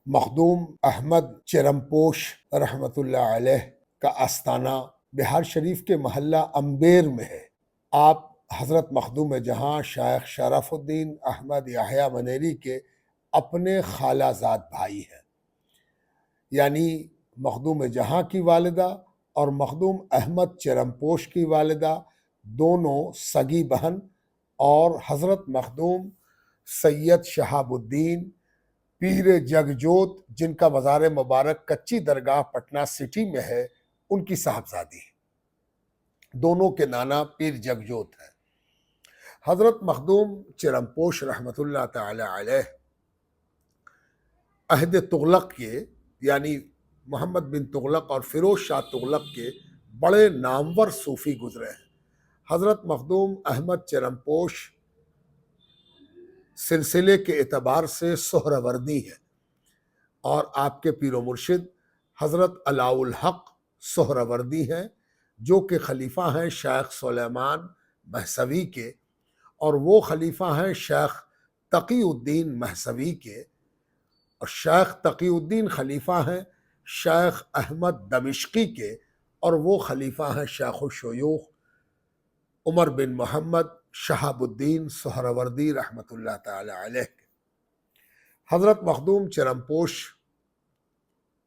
مخدوم احمد چرمپوش رحمۃ اللہ علیہ کا آستانہ بہار شریف کے محلہ امبیر میں ہے۔ آپ حضرت مخدوم جہاں شیخ شرف الدین احمد یحییٰ منیری کے اپنے خالہ زاد بھائی ہیں، یعنی مخدوم جہاں کی والدہ اور مخدوم احمد چرمپوش کی والدہ دونوں سگی بہن، اور حضرت مخدوم سید شہاب الدین پیر جگجوت جن کا مزار مبارک کچی درگاہ پٹنہ سٹی میں ہے، ان کی صاحبزادی ہے۔ دونوں کے نانا پیر جگجوت ہیں۔ حضرت مخدوم چرمپوش رحمۃ اللہ تعالی علیہ عہد تغلق کے، یعنی محمد بن تغلق اور فیروز شاہ تغلق کے بڑے نامور صوفی گزرے ہیں۔ حضرت مخدوم احمد چرمپوش سلسلے کے اعتبار سے سہروردی ہے، اور آپ کے پیر و مرشد حضرت علاء الحق سہروردی ہیں، جو کہ خلیفہ ہیں شیخ سلیمان مہسوی کے، اور وہ خلیفہ ہیں شیخ تقی الدین مہسوی کے، اور شیخ تقی الدین خلیفہ ہیں شیخ احمد دمشقی کے، اور وہ خلیفہ ہیں شیخ الشیوخ عمر بن محمد شہاب الدین سہروردی رحمۃ اللہ تعالی علیہ کے۔ حضرت مخدوم چرمپوش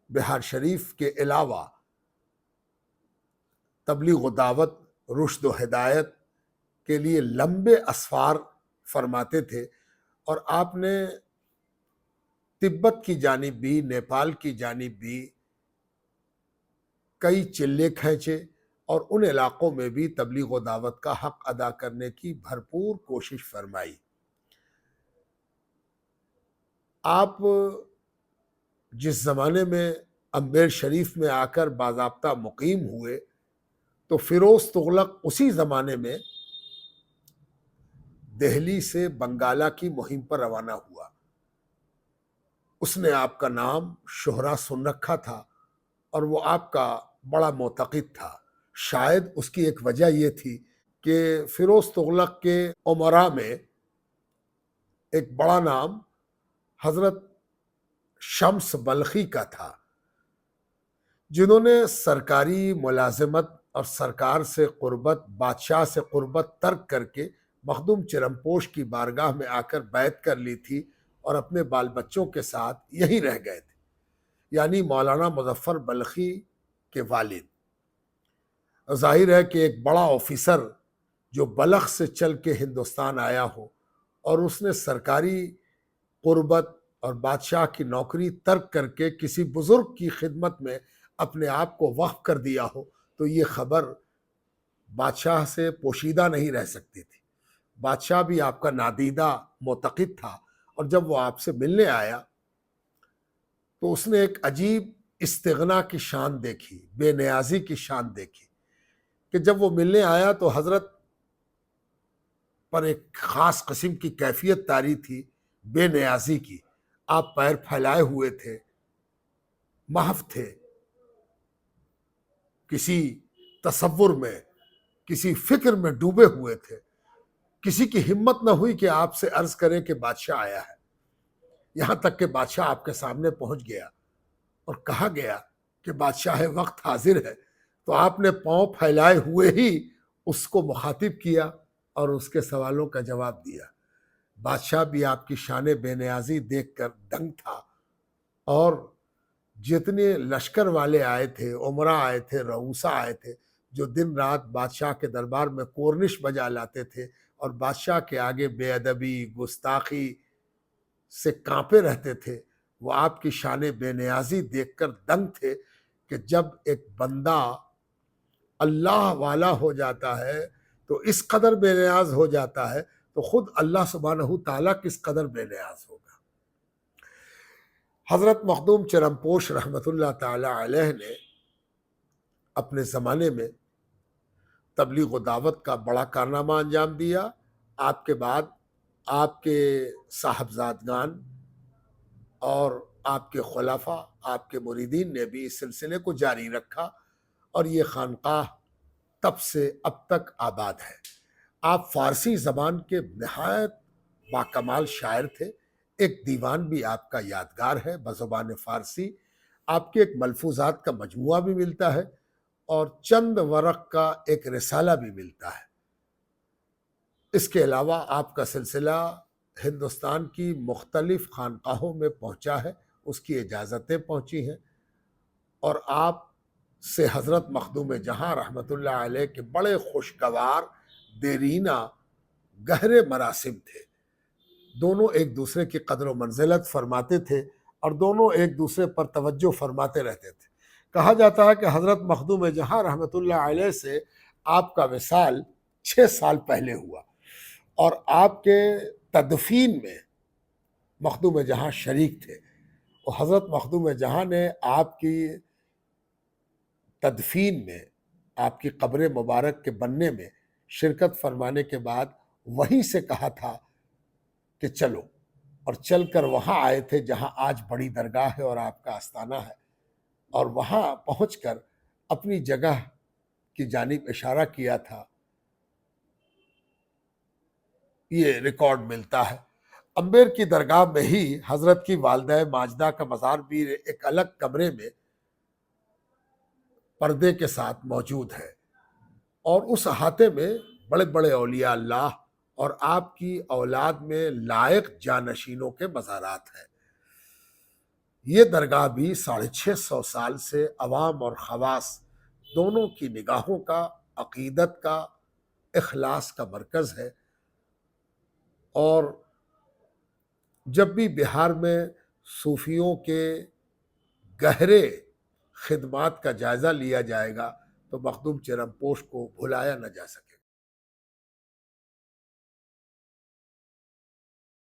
بہار شریف کے علاوہ تبلیغ و دعوت، رشد و ہدایت کے لیے لمبے اسفار فرماتے تھے، اور آپ نے تبت کی جانب بھی، نیپال کی جانب بھی کئی چلے کھینچے، اور ان علاقوں میں بھی تبلیغ و دعوت کا حق ادا کرنے کی بھرپور کوشش فرمائی۔ آپ جس زمانے میں امبیر شریف میں آ کر باضابطہ مقیم ہوئے، تو فیروز تغلق اسی زمانے میں دہلی سے بنگالہ کی مہم پر روانہ ہوا۔ اس نے آپ کا نام شہرہ سن رکھا تھا، اور وہ آپ کا بڑا معتقد تھا۔ شاید اس کی ایک وجہ یہ تھی کہ فیروز تغلق کے امراء میں ایک بڑا نام حضرت شمس بلخی کا تھا، جنہوں نے سرکاری ملازمت اور سرکار سے قربت، بادشاہ سے قربت ترک کر کے مخدوم چرمپوش کی بارگاہ میں آ کر بیعت کر لی تھی، اور اپنے بال بچوں کے ساتھ یہیں رہ گئے تھے، یعنی مولانا مظفر بلخی کے والد۔ ظاہر ہے کہ ایک بڑا آفیسر جو بلخ سے چل کے ہندوستان آیا ہو، اور اس نے سرکاری قربت اور بادشاہ کی نوکری ترک کر کے کسی بزرگ کی خدمت میں اپنے آپ کو وقف کر دیا ہو، تو یہ خبر بادشاہ سے پوشیدہ نہیں رہ سکتی تھی۔ بادشاہ بھی آپ کا نادیدہ معتقد تھا، اور جب وہ آپ سے ملنے آیا تو اس نے ایک عجیب استغنا کی شان دیکھی، بے نیازی کی شان دیکھی، کہ جب وہ ملنے آیا تو حضرت پر ایک خاص قسم کی کیفیت طاری تھی، بے نیازی کی۔ آپ پیر پھیلائے ہوئے تھے، محو تھے، کسی تصور میں، کسی فکر میں ڈوبے ہوئے تھے۔ کسی کی ہمت نہ ہوئی کہ آپ سے عرض کرے کہ بادشاہ آیا ہے، یہاں تک کہ بادشاہ آپ کے سامنے پہنچ گیا اور کہا گیا کہ بادشاہ وقت حاضر ہے، تو آپ نے پاؤں پھیلائے ہوئے ہی اس کو مخاطب کیا اور اس کے سوالوں کا جواب دیا۔ بادشاہ بھی آپ کی شان بے نیازی دیکھ کر دنگ تھا، اور جتنے لشکر والے آئے تھے، عمرہ آئے تھے، رؤوسا آئے تھے، جو دن رات بادشاہ کے دربار میں کورنش بجا لاتے تھے اور بادشاہ کے آگے بے ادبی، گستاخی سے کانپے رہتے تھے، وہ آپ کی شان بے نیازی دیکھ کر دنگ تھے کہ جب ایک بندہ اللہ والا ہو جاتا ہے تو اس قدر بے نیاز ہو جاتا ہے، تو خود اللہ سبحانہ تعالیٰ کس قدر بے نیاز ہوگا۔ حضرت مخدوم چرمپوش رحمۃ اللہ تعالی علیہ نے اپنے زمانے میں تبلیغ و دعوت کا بڑا کارنامہ انجام دیا۔ آپ کے بعد آپ کے صاحبزادگان اور آپ کے خلفاء، آپ کے مریدین نے بھی اس سلسلے کو جاری رکھا، اور یہ خانقاہ تب سے اب تک آباد ہے۔ آپ فارسی زبان کے نہایت باکمال شاعر تھے، ایک دیوان بھی آپ کا یادگار ہے بزبان فارسی، آپ کے ایک ملفوظات کا مجموعہ بھی ملتا ہے اور چند ورق کا ایک رسالہ بھی ملتا ہے۔ اس کے علاوہ آپ کا سلسلہ ہندوستان کی مختلف خانقاہوں میں پہنچا ہے، اس کی اجازتیں پہنچی ہیں، اور آپ سے حضرت مخدوم جہاں رحمۃ اللہ علیہ کے بڑے خوشگوار دیرینہ گہرے مراسم تھے۔ دونوں ایک دوسرے کی قدر و منزلت فرماتے تھے اور دونوں ایک دوسرے پر توجہ فرماتے رہتے تھے۔ کہا جاتا ہے کہ حضرت مخدوم جہاں رحمۃ اللہ علیہ سے آپ کا وصال 6 سال پہلے ہوا، اور آپ کے تدفین میں مخدوم جہاں شریک تھے۔ اور حضرت مخدوم جہاں نے آپ کی تدفین میں، آپ کی قبر مبارک کے بننے میں شرکت فرمانے کے بعد وہیں سے کہا تھا کہ چلو، اور چل کر وہاں آئے تھے جہاں آج بڑی درگاہ ہے اور آپ کا آستانہ ہے، اور وہاں پہنچ کر اپنی جگہ کی جانب اشارہ کیا تھا۔ یہ ریکارڈ ملتا ہے۔ امبیر کی درگاہ میں ہی حضرت کی والدہ ماجدہ کا مزار بھی ایک الگ کمرے میں پردے کے ساتھ موجود ہے، اور اس احاطے میں بڑے بڑے اولیاء اللہ اور آپ کی اولاد میں لائق جانشینوں کے مزارات ہیں۔ یہ درگاہ بھی 650 سال سے عوام اور خواص دونوں کی نگاہوں کا، عقیدت کا، اخلاص کا مرکز ہے، اور جب بھی بہار میں صوفیوں کے گہرے خدمات کا جائزہ لیا جائے گا تو مخدوم چرم پوش کو بھلایا نہ جا سکے۔